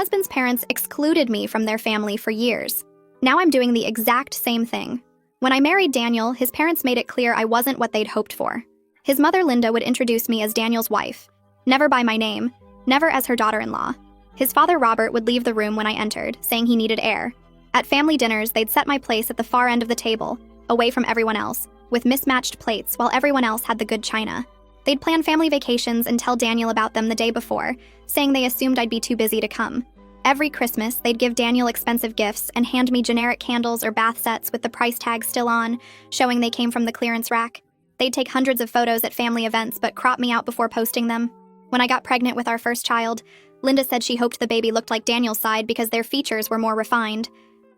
husband's parents excluded me from their family for years. Now I'm doing the exact same thing. When I married Daniel, his parents made it clear I wasn't what they'd hoped for. His mother, Linda, would introduce me as Daniel's wife, never by my name, never as her daughter-in-law. His father, Robert, would leave the room when I entered, saying he needed air. At family dinners, they'd set my place at the far end of the table, away from everyone else, with mismatched plates while everyone else had the good china. They'd plan family vacations and tell Daniel about them the day before, saying they assumed I'd be too busy to come. Every Christmas, they'd give Daniel expensive gifts and hand me generic candles or bath sets with the price tag still on, showing they came from the clearance rack. They'd take hundreds of photos at family events but crop me out before posting them. When I got pregnant with our first child, Linda said she hoped the baby looked like Daniel's side because their features were more refined.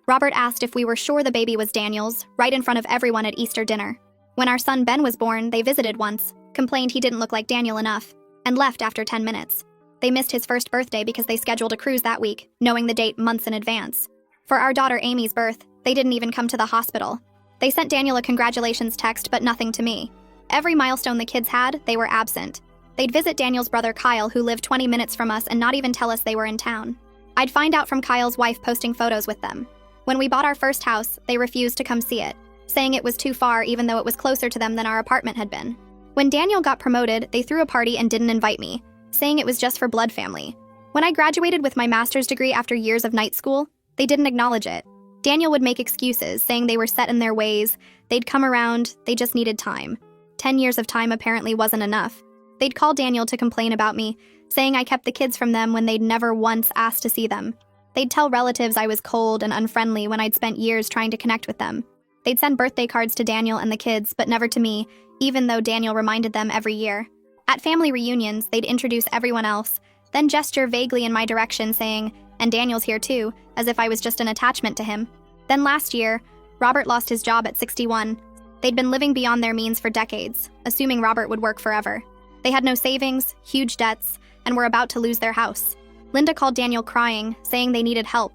Robert asked if we were sure the baby was Daniel's, right in front of everyone at Easter dinner. When our son Ben was born, they visited once, complained he didn't look like Daniel enough, and left after 10 minutes. They missed his first birthday because they scheduled a cruise that week, knowing the date months in advance. For our daughter Amy's birth, they didn't even come to the hospital. They sent Daniel a congratulations text, but nothing to me. Every milestone the kids had, they were absent. They'd visit Daniel's brother Kyle, who lived 20 minutes from us, and not even tell us they were in town. I'd find out from Kyle's wife posting photos with them. When we bought our first house, they refused to come see it, saying it was too far even though it was closer to them than our apartment had been. When Daniel got promoted, they threw a party and didn't invite me, saying it was just for blood family. When I graduated with my master's degree after years of night school, they didn't acknowledge it. Daniel would make excuses, saying they were set in their ways, they'd come around, they just needed time. 10 years of time apparently wasn't enough. They'd call Daniel to complain about me, saying I kept the kids from them when they'd never once asked to see them. They'd tell relatives I was cold and unfriendly when I'd spent years trying to connect with them. They'd send birthday cards to Daniel and the kids, but never to me, even though Daniel reminded them every year. At family reunions, they'd introduce everyone else, then gesture vaguely in my direction saying, "And Daniel's here too," as if I was just an attachment to him. Then last year, Robert lost his job at 61. They'd been living beyond their means for decades, assuming Robert would work forever. They had no savings, huge debts, and were about to lose their house. Linda called Daniel crying, saying they needed help.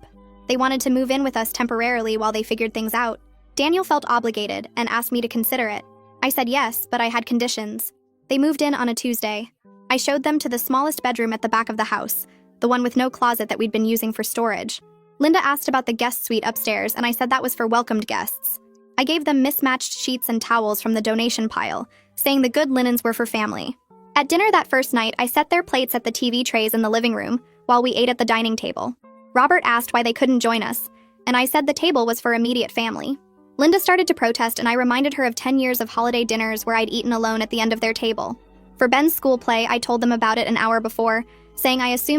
They wanted to move in with us temporarily while they figured things out. Daniel felt obligated and asked me to consider it. I said yes, but I had conditions. They moved in on a Tuesday. I showed them to the smallest bedroom at the back of the house, the one with no closet that we'd been using for storage. Linda asked about the guest suite upstairs, and I said that was for welcomed guests. I gave them mismatched sheets and towels from the donation pile, saying the good linens were for family. At dinner that first night, I set their plates at the TV trays in the living room while we ate at the dining table. Robert asked why they couldn't join us, and I said the table was for immediate family. Linda started to protest, and I reminded her of 10 years of holiday dinners where I'd eaten alone at the end of their table. For Ben's school play, I told them about it an hour before, saying I assumed